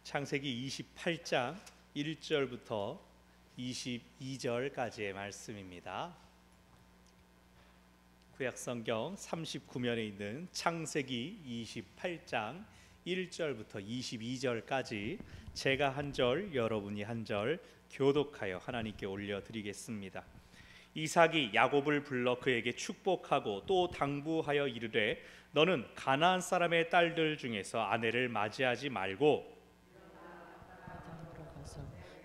창세기 28장 1절부터 22절까지의 말씀입니다. 구약성경 39면에 있는 창세기 28장 1절부터 22절까지 제가 한 절, 여러분이 한 절 교독하여 하나님께 올려드리겠습니다. 이삭이 야곱을 불러 그에게 축복하고 또 당부하여 이르되 너는 가나안 사람의 딸들 중에서 아내를 맞이하지 말고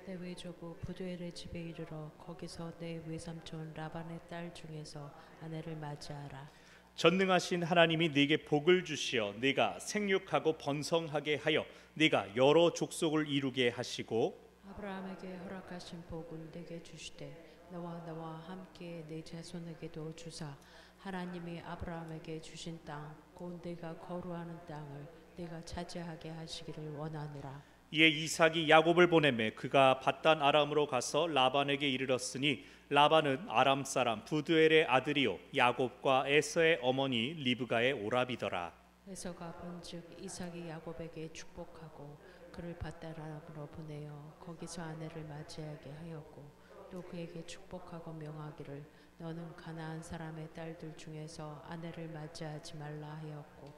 내 외조부 부두엘의 집에 이르러 거기서 내 외삼촌 라반의 딸 중에서 아내를 맞이하라. 전능하신 하나님이 네게 복을 주시어 네가 생육하고 번성하게 하여 네가 여러 족속을 이루게 하시고 아브라함에게 허락하신 복을 내게 주시되 너와 나와 함께 내 자손에게도 주사 하나님이 아브라함에게 주신 땅 곧 네가 거루하는 땅을 네가 차지하게 하시기를 원하노라. 이에 이삭이 야곱을 보내매 그가 밧단 아람으로 가서 라반에게 이르렀으니 라반은 아람 사람 부두엘의 아들이요 야곱과 에서의 어머니 리브가의 오라비더라. 에서가 본즉 이삭이 야곱에게 축복하고 그를 밧단 아람으로 보내어 거기서 아내를 맞이하게 하였고 또 그에게 축복하고 명하기를 너는 가나안 사람의 딸들 중에서 아내를 맞이하지 말라 하였고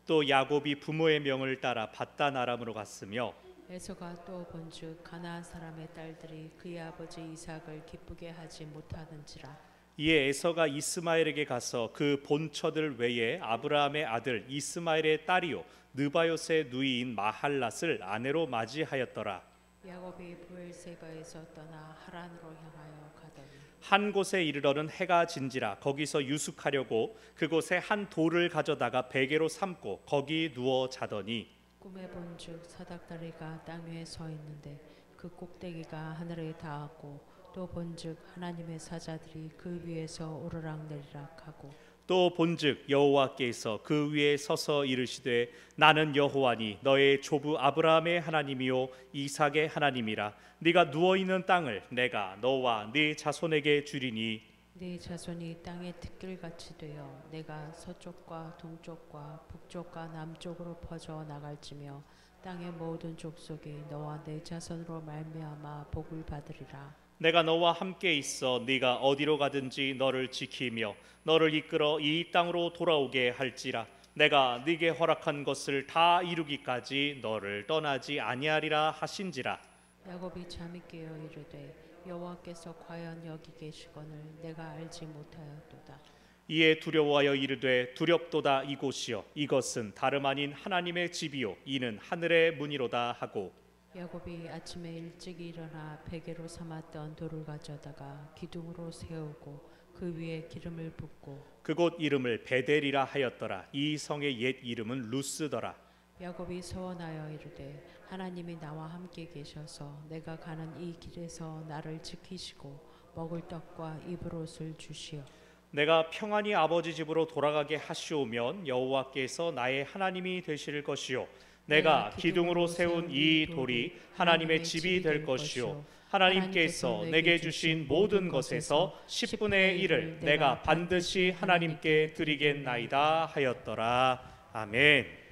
또 야곱이 부모의 명을 따라 밧단 아람으로 갔으며 에서가 또 본즉 가나안 사람의 딸들이 그의 아버지 이삭을 기쁘게 하지 못하는지라. 이에 에서가 이스마엘에게 가서 그 본처들 외에 아브라함의 아들 이스마엘의 딸이요 느바요스의 누이인 마할랏을 아내로 맞이하였더라. 야곱이 브엘세바에서 떠나 하란으로 향하여 가더니 한 곳에 이르러는 해가 진지라 거기서 유숙하려고 그곳에 한 돌을 가져다가 베개로 삼고 거기 누워 자더니 꿈에 본즉 사닥다리가 땅 위에 서 있는데 그 꼭대기가 하늘에 닿았고 또 본즉 하나님의 사자들이 그 위에서 오르락내리락하고 또 본즉 여호와께서 그 위에 서서 이르시되 나는 여호와니 너의 조부 아브라함의 하나님이요 이삭의 하나님이라. 네가 누워 있는 땅을 내가 너와 네 자손에게 주리니 네 자손이 땅의 특길같이 되어 내가 서쪽과 동쪽과 북쪽과 남쪽으로 퍼져 나갈지며 땅의 모든 족속이 너와 내 자손으로 말미암아 복을 받으리라. 내가 너와 함께 있어 네가 어디로 가든지 너를 지키며 너를 이끌어 이 땅으로 돌아오게 할지라. 내가 네게 허락한 것을 다 이루기까지 너를 떠나지 아니하리라 하신지라. 야곱이 잠이 깨어 이르되 여호와께서 과연 여기 계시거늘 내가 알지 못하였도다. 이에 두려워하여 이르되 두렵도다 이곳이여 이것은 다름 아닌 하나님의 집이요 이는 하늘의 문이로다 하고 야곱이 아침에 일찍 일어나 베개로 삼았던 돌을 가져다가 기둥으로 세우고 그 위에 기름을 붓고 그곳 이름을 베델이라 하였더라. 이 성의 옛 이름은 루스더라. 야곱이 서원하여 이르되 하나님이 나와 함께 계셔서 내가 가는 이 길에서 나를 지키시고 먹을 떡과 입을 옷을 주시어 내가 평안히 아버지 집으로 돌아가게 하시오면 여호와께서 나의 하나님이 되실 것이요 내가 기둥으로 세운 이 돌이 하나님의 집이 될 것이요 하나님께서 내게 주신 모든 것에서 10분의 1을 내가 반드시 하나님께 드리겠나이다 하였더라. 아멘.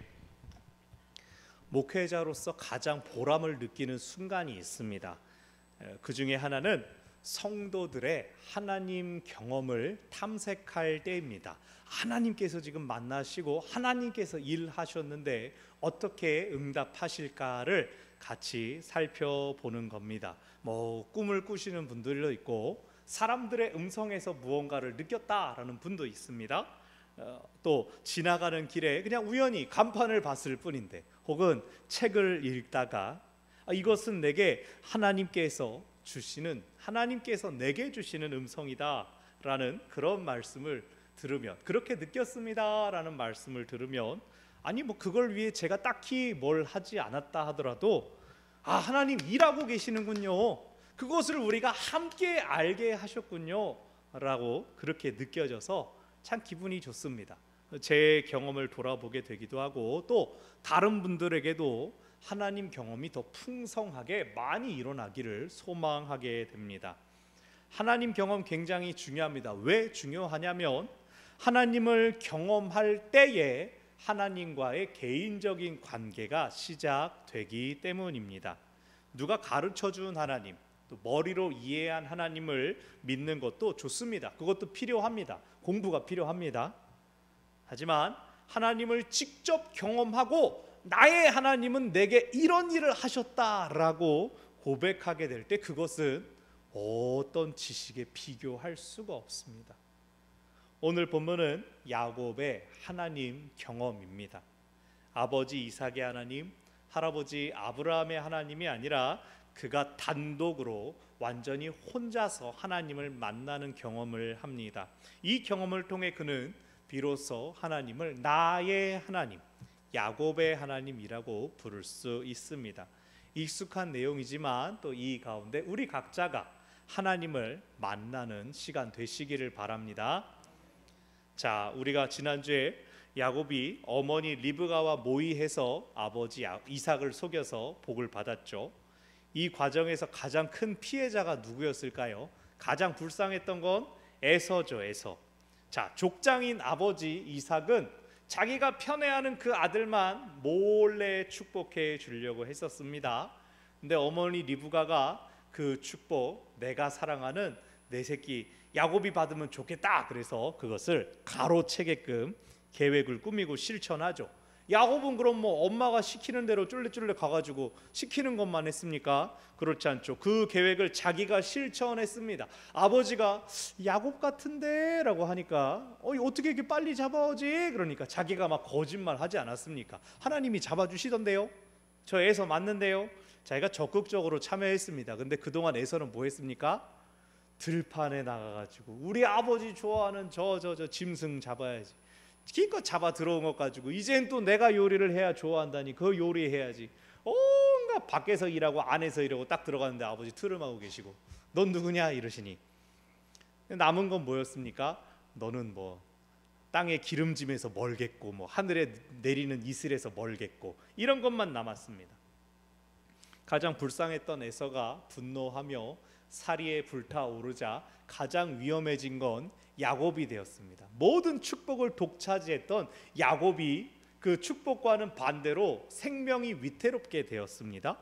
목회자로서 가장 보람을 느끼는 순간이 있습니다. 그 중에 하나는 성도들의 하나님 경험을 탐색할 때입니다. 하나님께서 지금 만나시고 하나님께서 일하셨는데 어떻게 응답하실까를 같이 살펴보는 겁니다. 꿈을 꾸시는 분들도 있고 사람들의 음성에서 무언가를 느꼈다라는 분도 있습니다. 또 지나가는 길에 그냥 우연히 간판을 봤을 뿐인데 혹은 책을 읽다가 이것은 내게 하나님께서 내게 주시는 음성이다라는 그런 말씀을 들으면 그렇게 느꼈습니다라는 말씀을 들으면 그걸 위해 제가 딱히 뭘 하지 않았다 하더라도 하나님 일하고 계시는군요. 그것을 우리가 함께 알게 하셨군요 라고 그렇게 느껴져서 참 기분이 좋습니다. 제 경험을 돌아보게 되기도 하고 또 다른 분들에게도 하나님 경험이 더 풍성하게 많이 일어나기를 소망하게 됩니다. 하나님 경험 굉장히 중요합니다. 왜 중요하냐면 하나님을 경험할 때에 하나님과의 개인적인 관계가 시작되기 때문입니다. 누가 가르쳐준 하나님, 또 머리로 이해한 하나님을 믿는 것도 좋습니다. 그것도 필요합니다. 공부가 필요합니다. 하지만 하나님을 직접 경험하고 나의 하나님은 내게 이런 일을 하셨다라고 고백하게 될 때 그것은 어떤 지식에 비교할 수가 없습니다. 오늘 본문은 야곱의 하나님 경험입니다. 아버지 이삭의 하나님, 할아버지 아브라함의 하나님이 아니라 그가 단독으로 완전히 혼자서 하나님을 만나는 경험을 합니다. 이 경험을 통해 그는 비로소 하나님을 나의 하나님, 야곱의 하나님이라고 부를 수 있습니다. 익숙한 내용이지만 또 이 가운데 우리 각자가 하나님을 만나는 시간 되시기를 바랍니다. 자, 우리가 지난주에 야곱이 어머니 리브가와 모의해서 아버지 이삭을 속여서 복을 받았죠. 이 과정에서 가장 큰 피해자가 누구였을까요? 가장 불쌍했던 건 에서죠, 에서. 자, 족장인 아버지 이삭은 자기가 편애하는 그 아들만 몰래 축복해 주려고 했었습니다. 근데 어머니 리브가가 그 축복, 내가 사랑하는 내 새끼 야곱이 받으면 좋겠다, 그래서 그것을 가로채게끔 계획을 꾸미고 실천하죠. 야곱은 그럼 뭐 엄마가 시키는 대로 쫄래쫄래 가가지고 시키는 것만 했습니까? 그렇지 않죠. 그 계획을 자기가 실천했습니다. 아버지가 야곱 같은데 라고 하니까 어떻게 이렇게 빨리 잡아오지? 그러니까 자기가 막 거짓말 하지 않았습니까? 하나님이 잡아주시던데요, 저 에서 맞는데요. 자기가 적극적으로 참여했습니다. 근데 그동안 에서는 뭐 했습니까? 들판에 나가가지고 우리 아버지 좋아하는 저 짐승 잡아야지, 기껏 잡아 들어온 것 가지고 이젠 또 내가 요리를 해야 좋아한다니 그 요리해야지, 온갖 밖에서 일하고 안에서 일하고 딱 들어갔는데 아버지 트름하고 계시고 넌 누구냐 이러시니 남은 건 뭐였습니까? 너는 뭐 땅의 기름짐에서 멀겠고 뭐 하늘에 내리는 이슬에서 멀겠고 이런 것만 남았습니다. 가장 불쌍했던 에서가 분노하며 사리에 불타오르자 가장 위험해진 건 야곱이 되었습니다. 모든 축복을 독차지했던 야곱이 그 축복과는 반대로 생명이 위태롭게 되었습니다.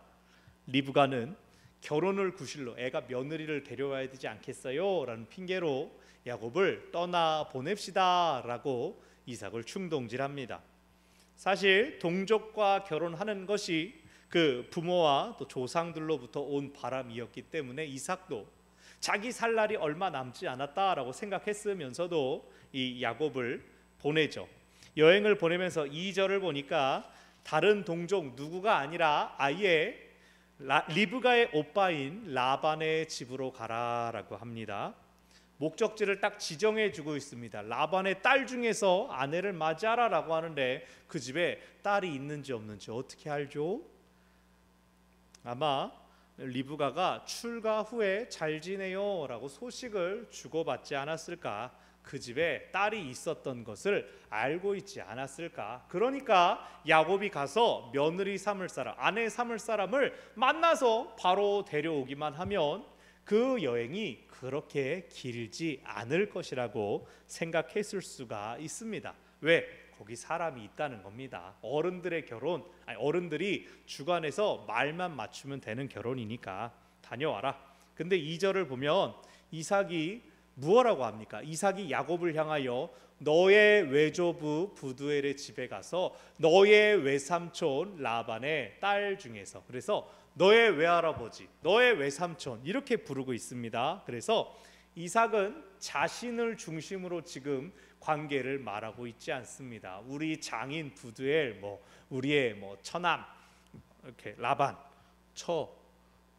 리브가는 결혼을 구실로 애가 며느리를 데려와야 되지 않겠어요? 라는 핑계로 야곱을 떠나 보냅시다 라고 이삭을 충동질합니다. 사실 동족과 결혼하는 것이 그 부모와 또 조상들로부터 온 바람이었기 때문에 이삭도 자기 살 날이 얼마 남지 않았다라고 생각했으면서도 이 야곱을 보내죠. 여행을 보내면서 2절을 보니까 다른 동족 누구가 아니라 아예 리브가의 오빠인 라반의 집으로 가라라고 합니다. 목적지를 딱 지정해 주고 있습니다. 라반의 딸 중에서 아내를 맞이하라라고 하는데 그 집에 딸이 있는지 없는지 어떻게 알죠? 아마 리브가가 출가 후에 잘 지내요 라고 소식을 주고받지 않았을까, 그 집에 딸이 있었던 것을 알고 있지 않았을까. 그러니까 야곱이 가서 며느리 삼을 사람, 아내 삼을 사람을 만나서 바로 데려오기만 하면 그 여행이 그렇게 길지 않을 것이라고 생각했을 수가 있습니다. 왜? 거기 사람이 있다는 겁니다. 어른들의 결혼, 어른들이 주관해서 말만 맞추면 되는 결혼이니까 다녀와라. 근데 2절을 보면 이삭이 무엇라고 합니까? 이삭이 야곱을 향하여 너의 외조부 부두엘의 집에 가서 너의 외삼촌 라반의 딸 중에서, 그래서 너의 외할아버지, 너의 외삼촌 이렇게 부르고 있습니다. 그래서 이삭은 자신을 중심으로 지금 관계를 말하고 있지 않습니다. 우리 장인 부두엘, 우리의 처남 이렇게 라반,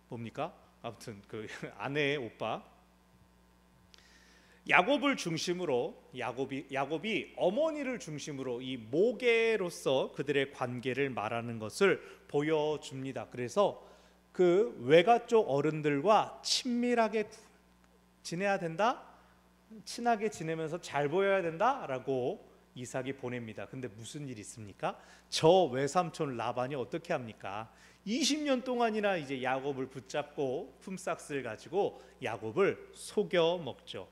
뭡니까? 아무튼 그 아내의 오빠 야곱을 중심으로 야곱이 어머니를 중심으로 이 모계로서 그들의 관계를 말하는 것을 보여줍니다. 그래서 그 외가 쪽 어른들과 친밀하게 지내야 된다, 친하게 지내면서 잘 보여야 된다라고 이삭이 보냅니다. 근데 무슨 일이 있습니까? 저 외삼촌 라반이 어떻게 합니까? 20년 동안이나 이제 야곱을 붙잡고 품삯을 가지고 야곱을 속여 먹죠.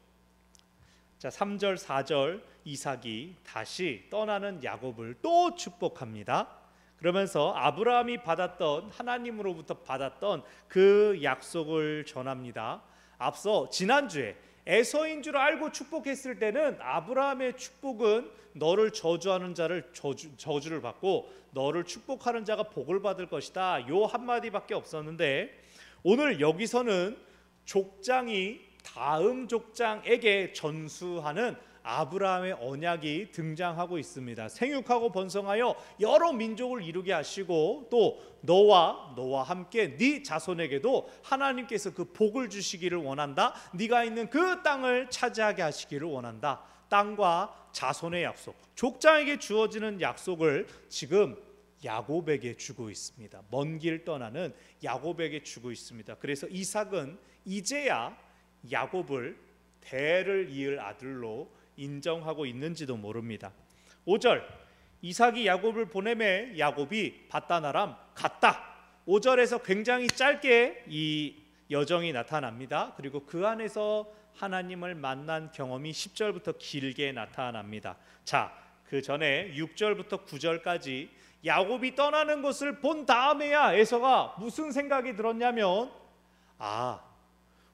자, 3절 4절 이삭이 다시 떠나는 야곱을 또 축복합니다. 그러면서 아브라함이 받았던, 하나님으로부터 받았던 그 약속을 전합니다. 앞서 지난주에 에서인 줄 알고 축복했을 때는 아브라함의 축복은 너를 저주하는 자를 저주를 받고 너를 축복하는 자가 복을 받을 것이다, 요 한마디밖에 없었는데, 오늘 여기서는 족장이 다음 족장에게 전수하는 아브라함의 언약이 등장하고 있습니다. 생육하고 번성하여 여러 민족을 이루게 하시고 또 너와 함께 네 자손에게도 하나님께서 그 복을 주시기를 원한다. 네가 있는 그 땅을 차지하게 하시기를 원한다. 땅과 자손의 약속, 족장에게 주어지는 약속을 지금 야곱에게 주고 있습니다. 먼 길 떠나는 야곱에게 주고 있습니다. 그래서 이삭은 이제야 야곱을 대를 이을 아들로 인정하고 있는지도 모릅니다. 5절 이삭이 야곱을 보내매 야곱이 밧단 아람 갔다. 5절에서 굉장히 짧게 이 여정이 나타납니다. 그리고 그 안에서 하나님을 만난 경험이 10절부터 길게 나타납니다. 자, 그 전에 6절부터 9절까지 야곱이 떠나는 것을 본 다음에야 에서가 무슨 생각이 들었냐면,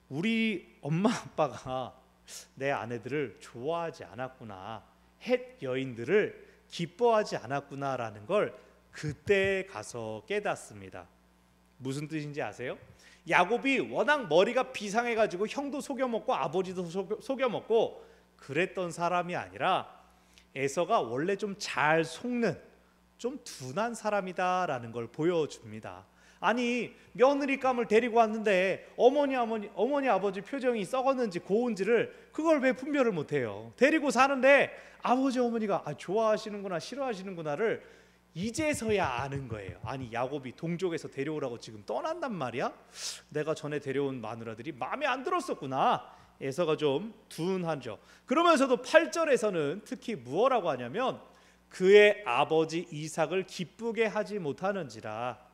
우리 엄마 아빠가 내 아내들을 좋아하지 않았구나, 헷 여인들을 기뻐하지 않았구나라는 걸 그때 가서 깨닫습니다. 무슨 뜻인지 아세요? 야곱이 워낙 머리가 비상해가지고 형도 속여먹고 아버지도 속여먹고 그랬던 사람이 아니라 에서가 원래 좀 잘 속는, 좀 둔한 사람이다라는 걸 보여줍니다. 아니, 며느리감을 데리고 왔는데 어머니 아버지 표정이 썩었는지 고운지를 그걸 왜 분별을 못해요? 데리고 사는데 아버지 어머니가 좋아하시는구나 싫어하시는구나를 이제서야 아는 거예요. 아니, 야곱이 동족에서 데려오라고 지금 떠난단 말이야? 내가 전에 데려온 마누라들이 마음에 안 들었었구나. 에서가 좀 둔하죠. 그러면서도 8절에서는 특히 무엇라고 하냐면, 그의 아버지 이삭을 기쁘게 하지 못하는지라.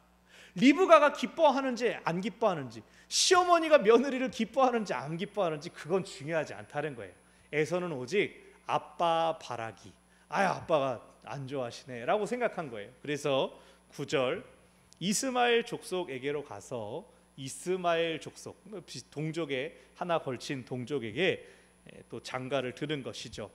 리브가가 기뻐하는지 안 기뻐하는지, 시어머니가 며느리를 기뻐하는지 안 기뻐하는지 그건 중요하지 않다는 거예요. 에서는 오직 아빠 바라기, 아빠가 안 좋아하시네 라고 생각한 거예요. 그래서 9절 이스마엘 족속에게로 가서 이스마엘 족속, 동족에 하나 걸친 동족에게 또 장가를 드는 것이죠.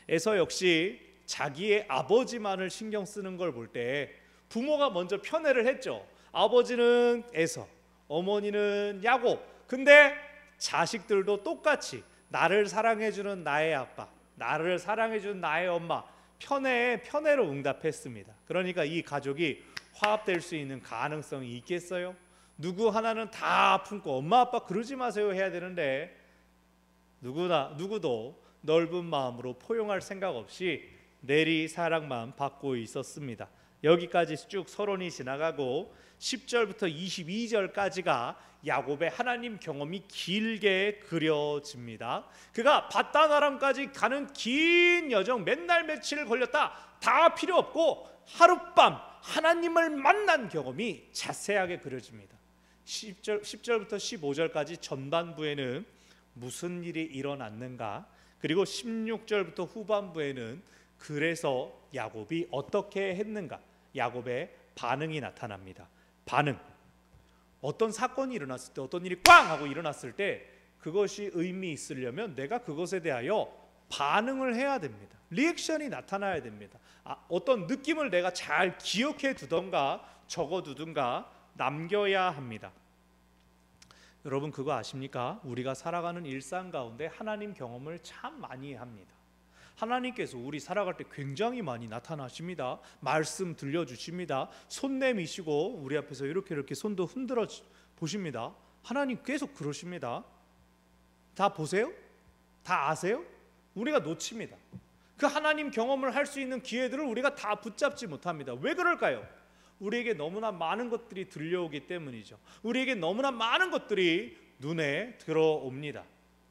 에서 역시 자기의 아버지만을 신경 쓰는 걸 볼 때 부모가 먼저 편애를 했죠. 아버지는 에서, 어머니는 야곱. 근데 자식들도 똑같이 나를 사랑해주는 나의 아빠, 나를 사랑해주는 나의 엄마, 편애에 편애로 응답했습니다. 그러니까 이 가족이 화합될 수 있는 가능성이 있겠어요? 누구 하나는 다 품고 엄마 아빠 그러지 마세요 해야 되는데, 누구도 넓은 마음으로 포용할 생각 없이 내리 사랑만 받고 있었습니다. 여기까지 쭉 서론이 지나가고 10절부터 22절까지가 야곱의 하나님 경험이 길게 그려집니다. 그가 밧단 아람까지 가는 긴 여정, 맨날 며칠 걸렸다, 다 필요 없고 하룻밤 하나님을 만난 경험이 자세하게 그려집니다. 10절부터 15절까지 전반부에는 무슨 일이 일어났는가, 그리고 16절부터 후반부에는 그래서 야곱이 어떻게 했는가, 야곱의 반응이 나타납니다. 반응, 어떤 사건이 일어났을 때, 어떤 일이 꽝 하고 일어났을 때 그것이 의미 있으려면 내가 그것에 대하여 반응을 해야 됩니다. 리액션이 나타나야 됩니다. 어떤 느낌을 내가 잘 기억해 두던가 적어두든가 남겨야 합니다. 여러분 그거 아십니까? 우리가 살아가는 일상 가운데 하나님 경험을 참 많이 합니다. 하나님께서 우리 살아갈 때 굉장히 많이 나타나십니다. 말씀 들려주십니다. 손 내미시고 우리 앞에서 이렇게 손도 흔들어 보십니다. 하나님 계속 그러십니다. 다 보세요? 다 아세요? 우리가 놓칩니다. 그 하나님 경험을 할 수 있는 기회들을 우리가 다 붙잡지 못합니다. 왜 그럴까요? 우리에게 너무나 많은 것들이 들려오기 때문이죠. 우리에게 너무나 많은 것들이 눈에 들어옵니다.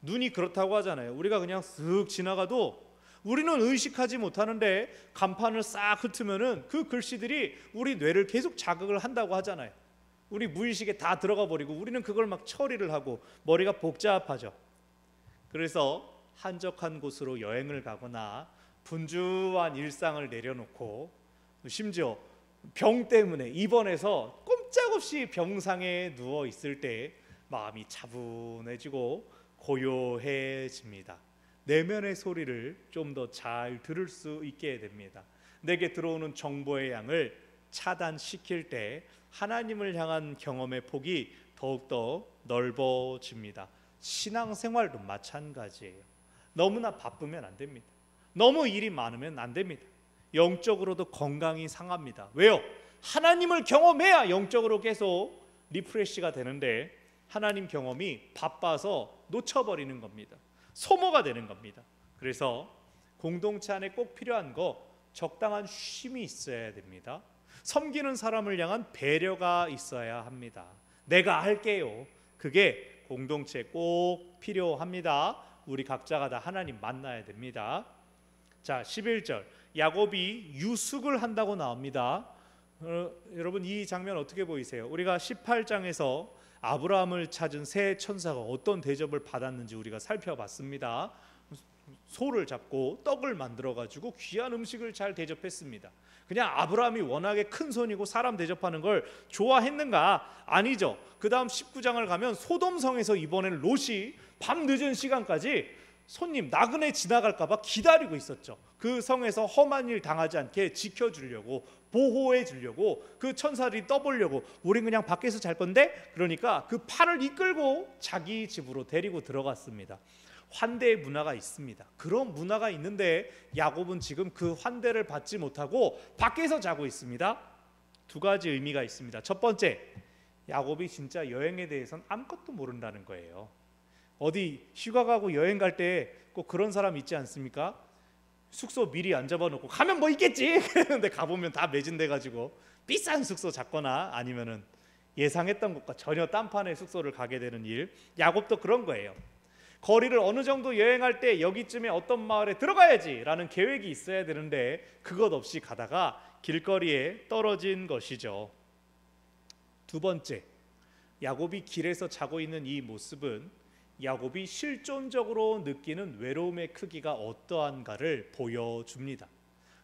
눈이 그렇다고 하잖아요. 우리가 그냥 쓱 지나가도 우리는 의식하지 못하는데 간판을 싹 훑으면은 그 글씨들이 우리 뇌를 계속 자극을 한다고 하잖아요. 우리 무의식에 다 들어가 버리고 우리는 그걸 막 처리를 하고 머리가 복잡하죠. 그래서 한적한 곳으로 여행을 가거나 분주한 일상을 내려놓고 심지어 병 때문에 입원해서 꼼짝없이 병상에 누워 있을 때 마음이 차분해지고 고요해집니다. 내면의 소리를 좀 더 잘 들을 수 있게 됩니다. 내게 들어오는 정보의 양을 차단시킬 때 하나님을 향한 경험의 폭이 더욱더 넓어집니다. 신앙생활도 마찬가지예요. 너무나 바쁘면 안 됩니다. 너무 일이 많으면 안 됩니다. 영적으로도 건강이 상합니다. 왜요? 하나님을 경험해야 영적으로 계속 리프레시가 되는데 하나님 경험이 바빠서 놓쳐버리는 겁니다. 소모가 되는 겁니다. 그래서 공동체 안에 꼭 필요한 거 적당한 쉼이 있어야 됩니다. 섬기는 사람을 향한 배려가 있어야 합니다. 내가 할게요. 그게 공동체에 꼭 필요합니다. 우리 각자가 다 하나님 만나야 됩니다. 자, 11절 야곱이 유숙을 한다고 나옵니다. 여러분 이 장면 어떻게 보이세요? 우리가 18장에서 아브라함을 찾은 새 천사가 어떤 대접을 받았는지 우리가 살펴봤습니다. 소를 잡고 떡을 만들어 가지고 귀한 음식을 잘 대접했습니다. 그냥 아브라함이 워낙에 큰 손이고 사람 대접하는 걸 좋아했는가? 아니죠. 그 다음 19장을 가면 소돔성에서 이번에는 롯이 밤 늦은 시간까지 손님 나그네 지나갈까 봐 기다리고 있었죠. 그 성에서 험한 일 당하지 않게 지켜주려고, 보호해 주려고, 그 천사들이 떠보려고 우린 그냥 밖에서 잘 건데, 그러니까 그 팔을 이끌고 자기 집으로 데리고 들어갔습니다. 환대의 문화가 있습니다. 그런 문화가 있는데 야곱은 지금 그 환대를 받지 못하고 밖에서 자고 있습니다. 두 가지 의미가 있습니다. 첫 번째, 야곱이 진짜 여행에 대해서는 아무것도 모른다는 거예요. 어디 휴가 가고 여행 갈 때 꼭 그런 사람 있지 않습니까? 숙소 미리 안 잡아놓고 가면 뭐 있겠지 그런데 가보면 다 매진돼 가지고 비싼 숙소 잡거나 아니면은 예상했던 것과 전혀 딴판의 숙소를 가게 되는 일. 야곱도 그런 거예요. 거리를 어느 정도 여행할 때 여기쯤에 어떤 마을에 들어가야지 라는 계획이 있어야 되는데 그것 없이 가다가 길거리에 떨어진 것이죠. 두 번째, 야곱이 길에서 자고 있는 이 모습은 야곱이 실존적으로 느끼는 외로움의 크기가 어떠한가를 보여줍니다.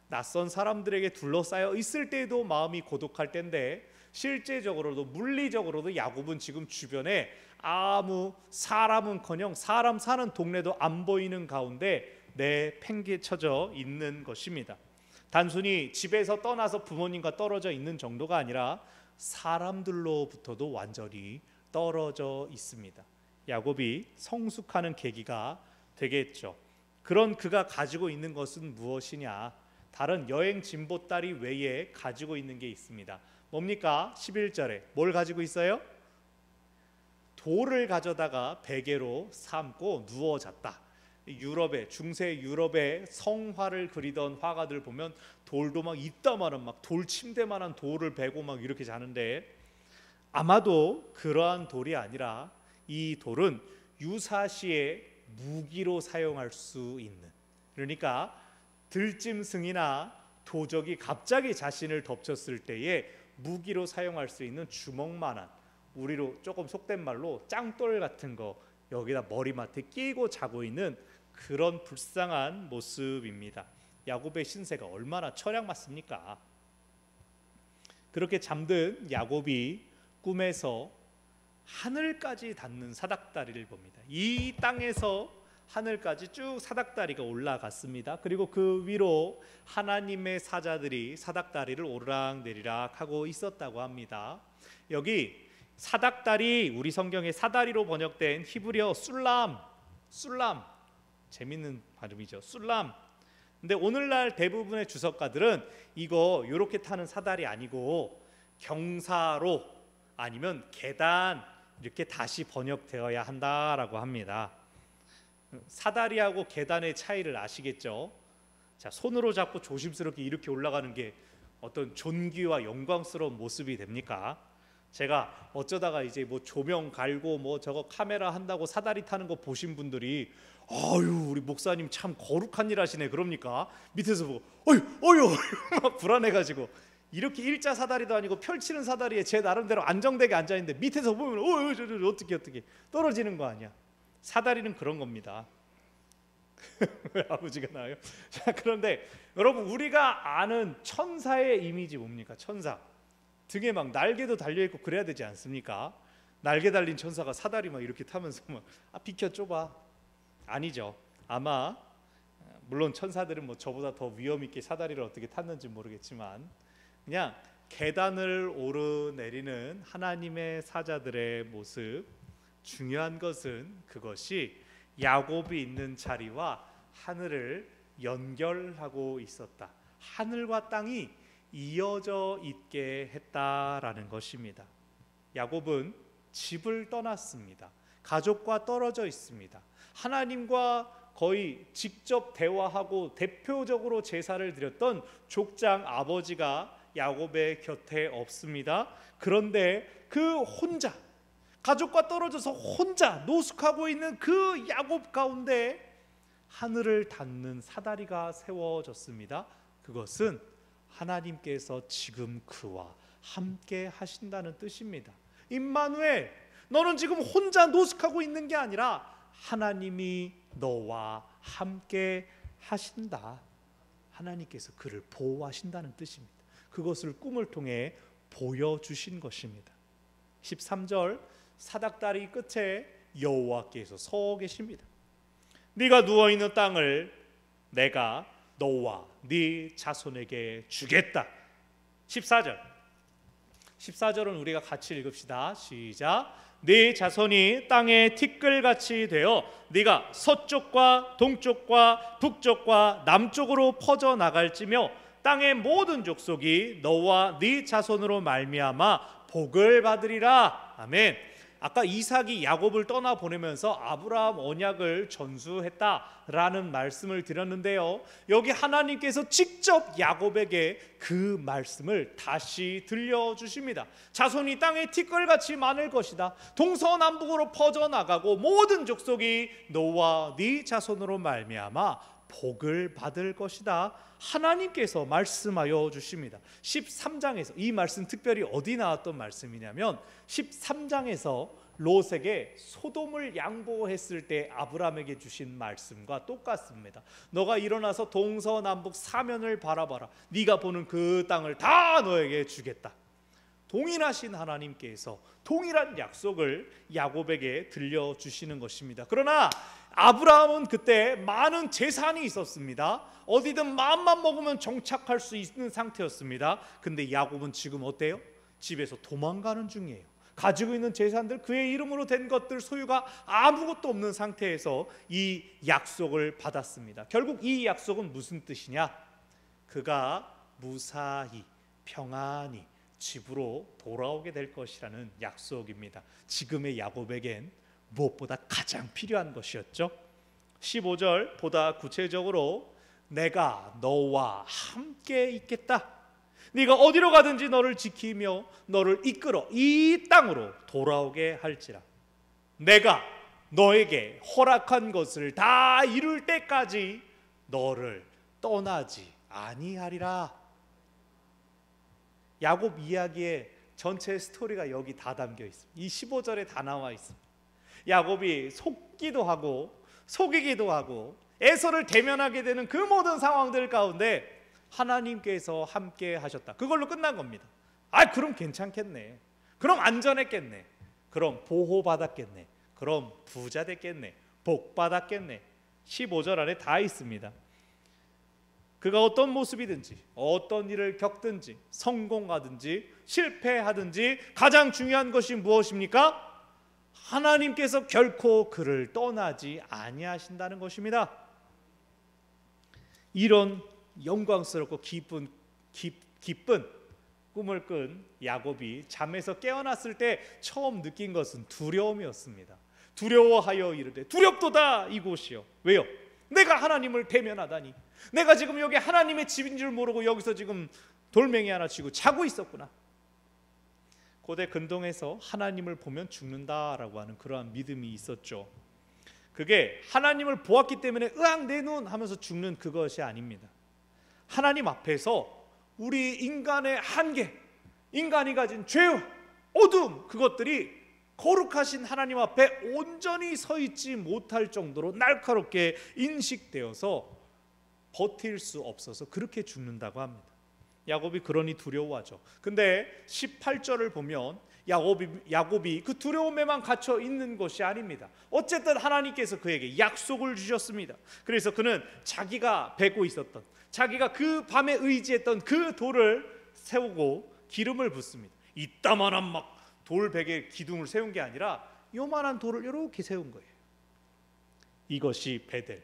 낯선 사람들에게 둘러싸여 있을 때에도 마음이 고독할 텐데 실제적으로도 물리적으로도 야곱은 지금 주변에 아무 사람은커녕 사람 사는 동네도 안 보이는 가운데 내팽개쳐져 있는 것입니다. 단순히 집에서 떠나서 부모님과 떨어져 있는 정도가 아니라 사람들로부터도 완전히 떨어져 있습니다. 야곱이 성숙하는 계기가 되겠죠. 그런 그가 가지고 있는 것은 무엇이냐? 다른 여행 진보다리 외에 가지고 있는 게 있습니다. 뭡니까? 11절에 뭘 가지고 있어요? 돌을 가져다가 베개로 삼고 누워 잤다. 유럽의 중세 유럽의 성화를 그리던 화가들 보면 돌도 막 이따만한 막 돌 침대만한 돌을 베고 막 이렇게 자는데 아마도 그러한 돌이 아니라 이 돌은 유사시에 무기로 사용할 수 있는, 그러니까 들짐승이나 도적이 갑자기 자신을 덮쳤을 때에 무기로 사용할 수 있는 주먹만한, 우리로 조금 속된 말로 짱돌 같은 거 여기다 머리맡에 끼고 자고 있는 그런 불쌍한 모습입니다. 야곱의 신세가 얼마나 처량맞습니까? 그렇게 잠든 야곱이 꿈에서 하늘까지 닿는 사닥다리를 봅니다. 이 땅에서 하늘까지 쭉 사닥다리가 올라갔습니다. 그리고 그 위로 하나님의 사자들이 사닥다리를 오르락내리락 하고 있었다고 합니다. 여기 사닥다리, 우리 성경에 사다리로 번역된 히브리어 술람, 재밌는 발음이죠. 술람. 근데 오늘날 대부분의 주석가들은 이거 이렇게 타는 사다리 아니고 경사로 아니면 계단 이렇게 다시 번역되어야 한다라고 합니다. 사다리하고 계단의 차이를 아시겠죠? 자, 손으로 잡고 조심스럽게 이렇게 올라가는 게 어떤 존귀와 영광스러운 모습이 됩니까? 제가 어쩌다가 이제 뭐 조명 갈고 뭐 저거 카메라 한다고 사다리 타는 거 보신 분들이 아유 우리 목사님 참 거룩한 일 하시네 그럽니까? 밑에서 보고 어휴 막 불안해가지고 이렇게 일자 사다리도 아니고 펼치는 사다리에 제 나름대로 안정되게 앉아있는데 밑에서 보면 어떻게 떨어지는 거 아니야. 사다리는 그런 겁니다. 왜 아버지가 나와요? 자, 그런데 여러분, 우리가 아는 천사의 이미지 뭡니까? 천사 등에 막 날개도 달려 있고 그래야 되지 않습니까? 날개 달린 천사가 사다리 막 이렇게 타면서 막 비켜 좁아. 아니죠. 아마 물론 천사들은 뭐 저보다 더 위험 있게 사다리를 어떻게 탔는지 모르겠지만 그냥 계단을 오르내리는 하나님의 사자들의 모습, 중요한 것은 그것이 야곱이 있는 자리와 하늘을 연결하고 있었다. 하늘과 땅이 이어져 있게 했다라는 것입니다. 야곱은 집을 떠났습니다. 가족과 떨어져 있습니다. 하나님과 거의 직접 대화하고 대표적으로 제사를 드렸던 족장 아버지가 야곱의 곁에 없습니다. 그런데 그 혼자, 가족과 떨어져서 혼자 노숙하고 있는 그 야곱 가운데 하늘을 닿는 사다리가 세워졌습니다. 그것은 하나님께서 지금 그와 함께 하신다는 뜻입니다. 임마누엘, 너는 지금 혼자 노숙하고 있는 게 아니라 하나님이 너와 함께 하신다. 하나님께서 그를 보호하신다는 뜻입니다. 그것을 꿈을 통해 보여주신 것입니다. 13절 사닥다리 끝에 여호와께서 서 계십니다. 네가 누워있는 땅을 내가 너와 네 자손에게 주겠다. 14절은 우리가 같이 읽읍시다. 시작. 네 자손이 땅의 티끌같이 되어 네가 서쪽과 동쪽과 북쪽과 남쪽으로 퍼져 나갈지며 땅의 모든 족속이 너와 네 자손으로 말미암아 복을 받으리라. 아멘. 아까 이삭이 야곱을 떠나보내면서 아브라함 언약을 전수했다라는 말씀을 드렸는데요, 여기 하나님께서 직접 야곱에게 그 말씀을 다시 들려주십니다. 자손이 땅에 티끌같이 많을 것이다. 동서남북으로 퍼져나가고 모든 족속이 너와 네 자손으로 말미암아 복을 받을 것이다. 하나님께서 말씀하여 주십니다. 13장에서 이 말씀 특별히 어디 나왔던 말씀이냐면 13장에서 롯에게 소돔을 양보했을 때 아브라함에게 주신 말씀과 똑같습니다. 너가 일어나서 동서남북 사면을 바라봐라. 네가 보는 그 땅을 다 너에게 주겠다. 동일하신 하나님께서 동일한 약속을 야곱에게 들려주시는 것입니다. 그러나 아브라함은 그때 많은 재산이 있었습니다. 어디든 마음만 먹으면 정착할 수 있는 상태였습니다. 근데 야곱은 지금 어때요? 집에서 도망가는 중이에요. 가지고 있는 재산들, 그의 이름으로 된 것들, 소유가 아무것도 없는 상태에서 이 약속을 받았습니다. 결국 이 약속은 무슨 뜻이냐? 그가 무사히 평안히 집으로 돌아오게 될 것이라는 약속입니다. 지금의 야곱에겐 무엇보다 가장 필요한 것이었죠. 15절 보다 구체적으로 내가 너와 함께 있겠다. 네가 어디로 가든지 너를 지키며 너를 이끌어 이 땅으로 돌아오게 할지라. 내가 너에게 허락한 것을 다 이룰 때까지 너를 떠나지 아니하리라. 야곱 이야기의 전체 스토리가 여기 다 담겨 있습니다. 이 15절에 다 나와 있습니다. 야곱이 속기도 하고 속이기도 하고 에서를 대면하게 되는 그 모든 상황들 가운데 하나님께서 함께 하셨다. 그걸로 끝난 겁니다. 그럼 괜찮겠네. 그럼 안전했겠네. 그럼 보호받았겠네. 그럼 부자 됐겠네. 복 받았겠네. 15절 안에 다 있습니다. 그가 어떤 모습이든지 어떤 일을 겪든지 성공하든지 실패하든지 가장 중요한 것이 무엇입니까? 하나님께서 결코 그를 떠나지 아니하신다는 것입니다. 이런 영광스럽고 기쁜 꿈을 꾼 야곱이 잠에서 깨어났을 때 처음 느낀 것은 두려움이었습니다. 두려워하여 이르되 두렵도다 이곳이요. 왜요? 내가 하나님을 대면하다니. 내가 지금 여기 하나님의 집인 줄 모르고 여기서 지금 돌멩이 하나 쥐고 자고 있었구나. 고대 근동에서 하나님을 보면 죽는다라고 하는 그러한 믿음이 있었죠. 그게 하나님을 보았기 때문에 으악 내 눈 하면서 죽는 그것이 아닙니다. 하나님 앞에서 우리 인간의 한계, 인간이 가진 죄, 어둠, 그것들이 거룩하신 하나님 앞에 온전히 서 있지 못할 정도로 날카롭게 인식되어서 버틸 수 없어서 그렇게 죽는다고 합니다. 야곱이 그러니 두려워하죠. 근데 18절을 보면 야곱이 그 두려움에만 갇혀 있는 것이 아닙니다. 어쨌든 하나님께서 그에게 약속을 주셨습니다. 그래서 그는 자기가 베고 있었던, 자기가 그 밤에 의지했던 그 돌을 세우고 기름을 붓습니다. 이따만한 막 돌베개 기둥을 세운 게 아니라 요만한 돌을 이렇게 세운 거예요. 이것이 베델,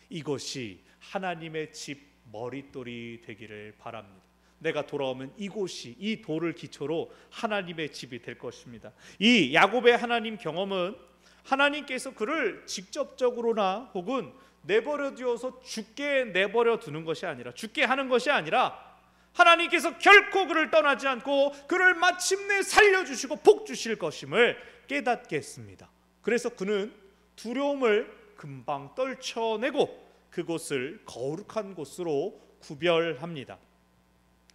이것이 하나님의 집 머릿돌이 되기를 바랍니다. 내가 돌아오면 이곳이, 이 돌을 기초로 하나님의 집이 될 것입니다. 이 야곱의 하나님 경험은 하나님께서 그를 직접적으로나 혹은 내버려 두어서 죽게 내버려 두는 것이 아니라, 죽게 하는 것이 아니라 하나님께서 결코 그를 떠나지 않고 그를 마침내 살려주시고 복 주실 것임을 깨닫게 했습니다. 그래서 그는 두려움을 금방 떨쳐내고 그곳을 거룩한 곳으로 구별합니다.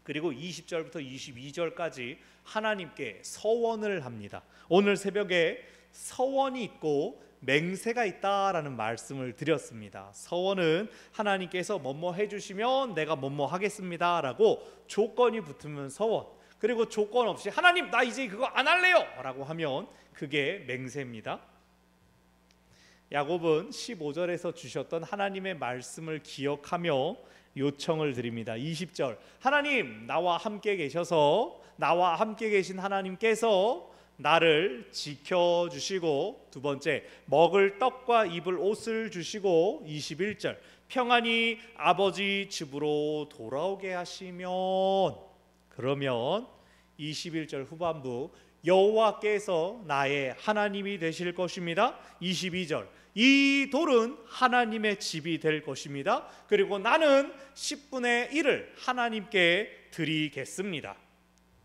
그리고 20절부터 22절까지 하나님께 서원을 합니다. 오늘 새벽에 서원이 있고 맹세가 있다라는 말씀을 드렸습니다. 서원은 하나님께서 뭐뭐 해주시면 내가 뭐뭐 하겠습니다 라고 조건이 붙으면 서원, 그리고 조건 없이 하나님 나 이제 그거 안 할래요 라고 하면 그게 맹세입니다. 야곱은 15절에서 주셨던 하나님의 말씀을 기억하며 요청을 드립니다. 20절, 하나님 나와 함께 계셔서, 나와 함께 계신 하나님께서 나를 지켜주시고, 두 번째 먹을 떡과 입을 옷을 주시고, 21절 평안히 아버지 집으로 돌아오게 하시면, 그러면 21절 후반부 여호와께서 나의 하나님이 되실 것입니다. 22절 이 돌은 하나님의 집이 될 것입니다. 그리고 나는 10분의 1을 하나님께 드리겠습니다.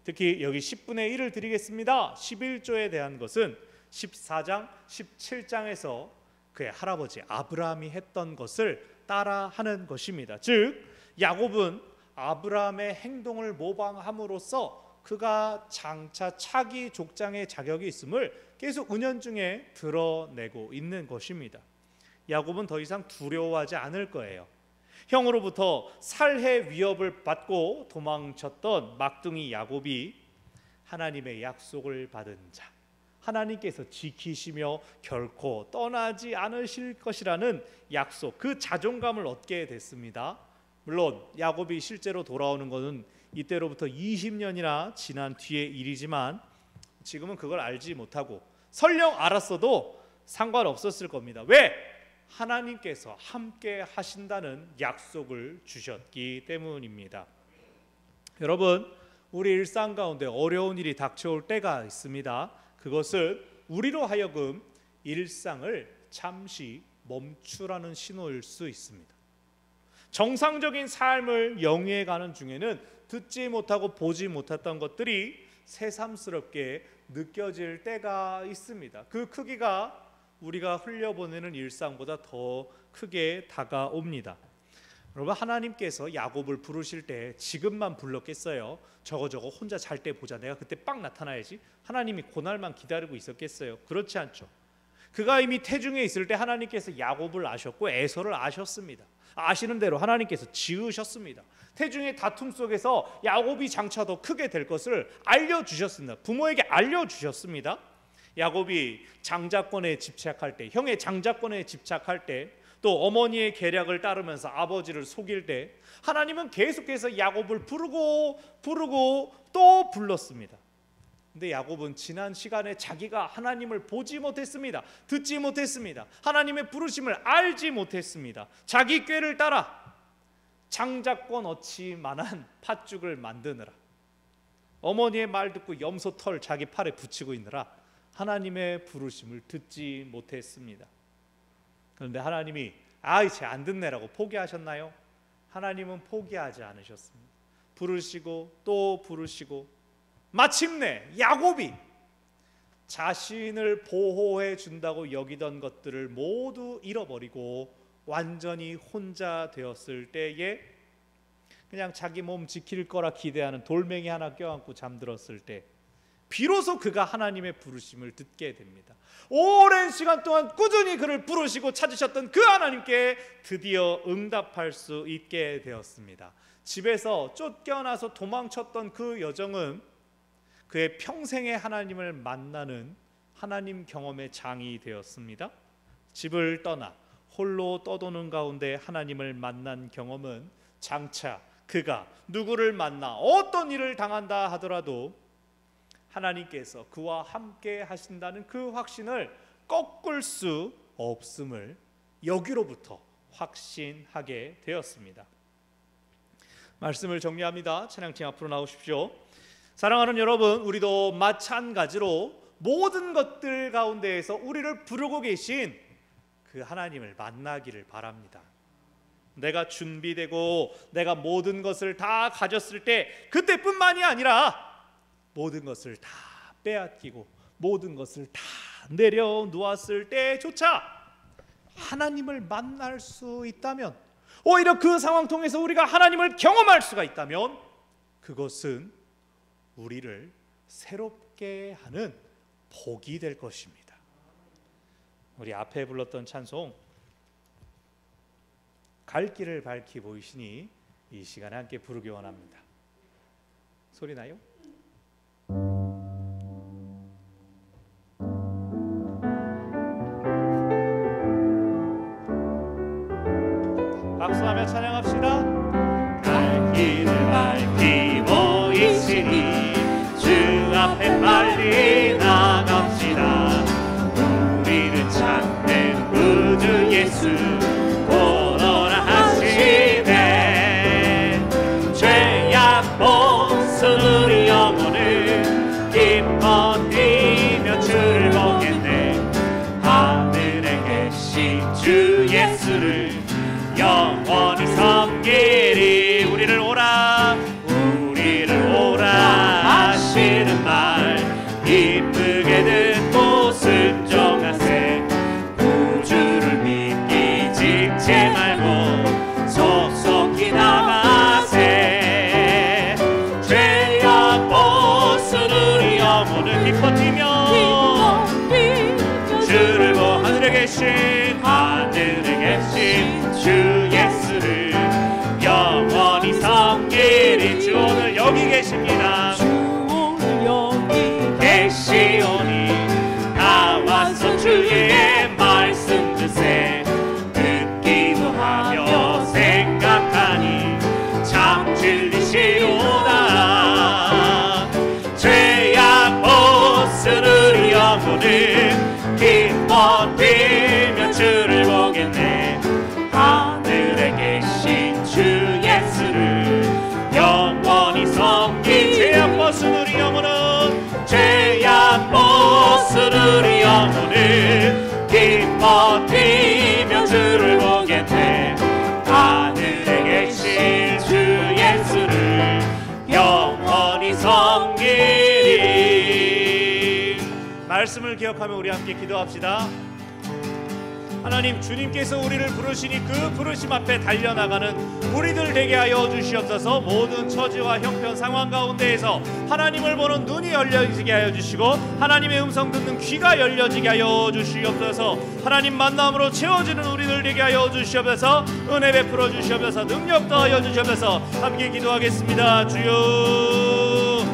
특히 여기 10분의 1을 드리겠습니다 11조에 대한 것은 14장 17장에서 그의 할아버지 아브라함이 했던 것을 따라하는 것입니다. 즉 야곱은 아브라함의 행동을 모방함으로써 그가 장차 차기 족장의 자격이 있음을 계속 은연중에 드러내고 있는 것입니다. 야곱은 더 이상 두려워하지 않을 거예요. 형으로부터 살해 위협을 받고 도망쳤던 막둥이 야곱이 하나님의 약속을 받은 자, 하나님께서 지키시며 결코 떠나지 않으실 것이라는 약속, 그 자존감을 얻게 됐습니다. 물론 야곱이 실제로 돌아오는 것은 이때로부터 20년이나 지난 뒤의 일이지만 지금은 그걸 알지 못하고 설령 알았어도 상관없었을 겁니다. 왜? 하나님께서 함께 하신다는 약속을 주셨기 때문입니다. 여러분, 우리 일상 가운데 어려운 일이 닥쳐올 때가 있습니다. 그것은 우리로 하여금 일상을 잠시 멈추라는 신호일 수 있습니다. 정상적인 삶을 영위해 가는 중에는 듣지 못하고 보지 못했던 것들이 새삼스럽게 느껴질 때가 있습니다. 그 크기가 우리가 흘려보내는 일상보다 더 크게 다가옵니다. 여러분, 하나님께서 야곱을 부르실 때 지금만 불렀겠어요? 저거 혼자 잘 때 보자, 내가 그때 빡 나타나야지, 하나님이 고날만 기다리고 있었겠어요? 그렇지 않죠. 그가 이미 태중에 있을 때 하나님께서 야곱을 아셨고 에서를 아셨습니다. 아시는 대로 하나님께서 지으셨습니다. 태중의 다툼 속에서 야곱이 장차 더 크게 될 것을 알려주셨습니다. 부모에게 알려주셨습니다. 야곱이 장자권에 집착할 때, 형의 장자권에 집착할 때, 또 어머니의 계략을 따르면서 아버지를 속일 때 하나님은 계속해서 야곱을 부르고 또 불렀습니다. 근데 야곱은 지난 시간에 자기가 하나님을 보지 못했습니다. 듣지 못했습니다. 하나님의 부르심을 알지 못했습니다. 자기 꾀를 따라 장자권 어치만한 팥죽을 만드느라, 어머니의 말 듣고 염소 털 자기 팔에 붙이고 있느라 하나님의 부르심을 듣지 못했습니다. 그런데 하나님이 이제 안 듣네라고 포기하셨나요? 하나님은 포기하지 않으셨습니다. 부르시고 또 부르시고 마침내 야곱이 자신을 보호해 준다고 여기던 것들을 모두 잃어버리고 완전히 혼자 되었을 때에 그냥 자기 몸 지킬 거라 기대하는 돌멩이 하나 껴안고 잠들었을 때 비로소 그가 하나님의 부르심을 듣게 됩니다. 오랜 시간 동안 꾸준히 그를 부르시고 찾으셨던 그 하나님께 드디어 응답할 수 있게 되었습니다. 집에서 쫓겨나서 도망쳤던 그 여정은 그의 평생의 하나님을 만나는 하나님 경험의 장이 되었습니다. 집을 떠나 홀로 떠도는 가운데 하나님을 만난 경험은 장차 그가 누구를 만나 어떤 일을 당한다 하더라도 하나님께서 그와 함께 하신다는 그 확신을 꺾을 수 없음을 여기로부터 확신하게 되었습니다. 말씀을 정리합니다. 찬양팀 앞으로 나오십시오. 사랑하는 여러분, 우리도 마찬가지로 모든 것들 가운데에서 우리를 부르고 계신 그 하나님을 만나기를 바랍니다. 내가 준비되고 내가 모든 것을 다 가졌을 때 그때뿐만이 아니라 모든 것을 다 빼앗기고 모든 것을 다 내려놓았을 때조차 하나님을 만날 수 있다면, 오히려 그 상황 통해서 우리가 하나님을 경험할 수가 있다면 그것은 우리를 새롭게 하는 복이 될 것입니다. 우리 앞에 불렀던 찬송 갈 길을 밝히 보이시니 이 시간에 함께 부르기 원합니다. 소리 나요? 박수하며 찬양합시다. 갈 길을 밝히 보이시니 주 앞에 빨리 나갑시다. 우리를 찾는 구주 예수 곧 오라 하시네. 죄악 벗은 우리 영혼을 기뻐 뛰며 주를 보겠네. 하늘에 계신 주 예수를 영원히 섬기리. 우리를 오라 하시는 말 기쁘게 듣고 순종하세. 구주를 믿기 지지 말고 속속히 나가세. 죄악 벗은 우리 영혼을 기뻐 뛰며 주를 보 하늘에 계신 주 예수를 영원히 섬기리. 주 오늘 여기 계십니다. 주 오늘 여기 계시오니 나와서 주의 말씀 듣세. 듣기도 하며 생각하니 참 진리시로다. 죄악 벗은 우리 영혼을 기뻐 뛰며 주를 보겠네. 하늘에 계신 주 예수를 영원히 섬기. 죄악 벗은 우리 영혼은 죄악 벗은 우리 영혼을 기뻐 뛰며 주를 보겠네. 하늘에 계신 주 예수를 영원히 섬기리. 말씀을 기억하며 우리 함께 기도합시다. 하나님, 주님께서 우리를 부르시니 그 부르심 앞에 달려나가는 우리들 되게 하여 주시옵소서. 모든 처지와 형편 상황 가운데에서 하나님을 보는 눈이 열려지게 하여 주시고 하나님의 음성 듣는 귀가 열려지게 하여 주시옵소서. 하나님 만남으로 채워지는 우리들 되게 하여 주시옵소서. 은혜 베풀어 주시옵소서. 능력 더하여 주시옵소서. 함께 기도하겠습니다. 주여,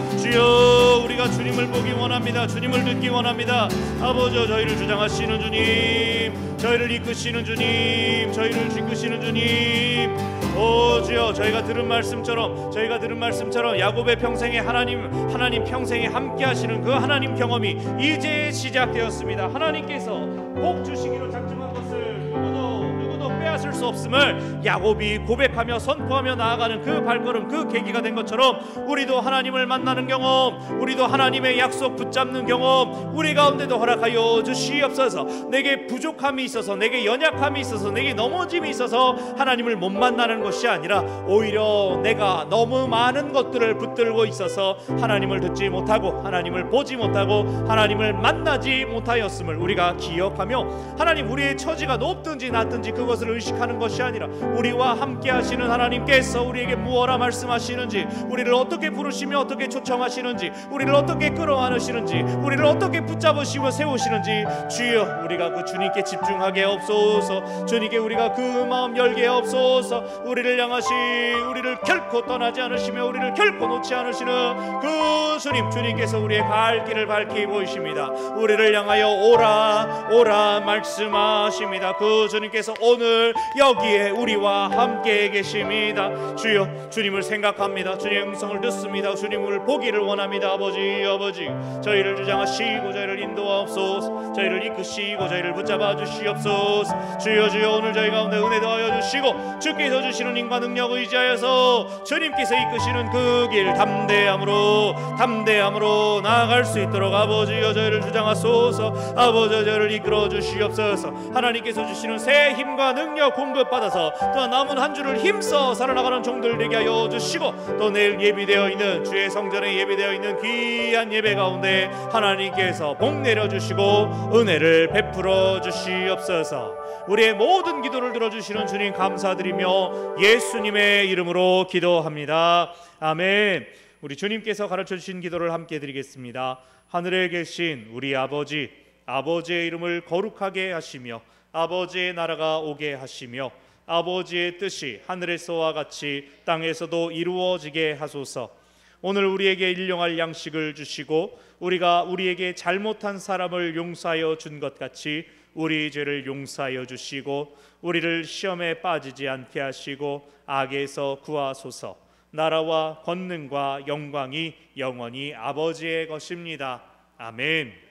우리가 주님을 보기 원합니다. 주님을 듣기 원합니다. 아버지, 저희를 주장하시는 주님, 저희를 이끄시는 주님, 저희를 지키시는 주님, 오 주여, 저희가 들은 말씀처럼 야곱의 평생에 하나님 평생에 함께 하시는 그 하나님 경험이 이제 시작되었습니다. 하나님께서 복 주시기로 작정한 것을 누구도 빼앗을 수 없음을 야곱이 고백하며 선포하며 나아가는 그 발걸음, 그 계기가 된 것처럼 우리도 하나님을 만나는 경험, 우리도 하나님의 약속 붙잡는 경험 우리 가운데도 허락하여 주시옵소서. 내게 부족함이 있어서, 내게 연약함이 있어서, 내게 넘어짐이 있어서 하나님을 못 만나는 것이 아니라 오히려 내가 너무 많은 것들을 붙들고 있어서 하나님을 듣지 못하고 하나님을 보지 못하고 하나님을 만나지 못하였음을 우리가 기억하며, 하나님, 우리의 처지가 높든지 낮든지 그것을 의식하는 하시는 것이 아니라 우리와 함께 하시는 하나님께서 우리에게 무엇라 말씀하시는지, 우리를 어떻게 부르시며 어떻게 초청하시는지, 우리를 어떻게 끌어안으시는지, 우리를 어떻게 붙잡으시고 세우시는지, 주여 우리가 그 주님께 집중하게 없소서. 주님께 우리가 그 마음 열게 없소서. 우리를 향하시 우리를 결코 떠나지 않으시며 우리를 결코 놓지 않으시는 그 주님께서 우리의 갈 길을 밝히 보이십니다. 우리를 향하여 오라 오라 말씀하십니다. 그 주님께서 오늘 여기에 우리와 함께 계십니다. 주여 주님을 생각합니다. 주님의 음성을 듣습니다. 주님을 보기를 원합니다. 아버지 저희를 주장하시고 저희를 인도하옵소서. 저희를 이끄시고 저희를 붙잡아 주시옵소서. 주여 오늘 저희 가운데 은혜 더하여 주시고 주께서 주시는 힘과 능력 의지하여서 주님께서 이끄시는 그 길 담대함으로 나아갈 수 있도록 아버지여 저희를 주장하소서. 아버지 저희를 이끌어 주시옵소서. 하나님께서 주시는 새 힘과 능력 공급받아서 또한 남은 한 주를 힘써 살아나가는 종들 되게 하여 주시고, 또 내일 예비되어 있는 주의 성전에 예비되어 있는 귀한 예배 가운데 하나님께서 복 내려 주시고 은혜를 베풀어 주시옵소서. 우리의 모든 기도를 들어주시는 주님 감사드리며 예수님의 이름으로 기도합니다. 아멘. 우리 주님께서 가르쳐 주신 기도를 함께 드리겠습니다. 하늘에 계신 우리 아버지, 아버지의 이름을 거룩하게 하시며 아버지의 나라가 오게 하시며 아버지의 뜻이 하늘에서와 같이 땅에서도 이루어지게 하소서. 오늘 우리에게 일용할 양식을 주시고 우리가 우리에게 잘못한 사람을 용서하여 준 것 같이 우리 죄를 용서하여 주시고 우리를 시험에 빠지지 않게 하시고 악에서 구하소서. 나라와 권능과 영광이 영원히 아버지의 것입니다. 아멘.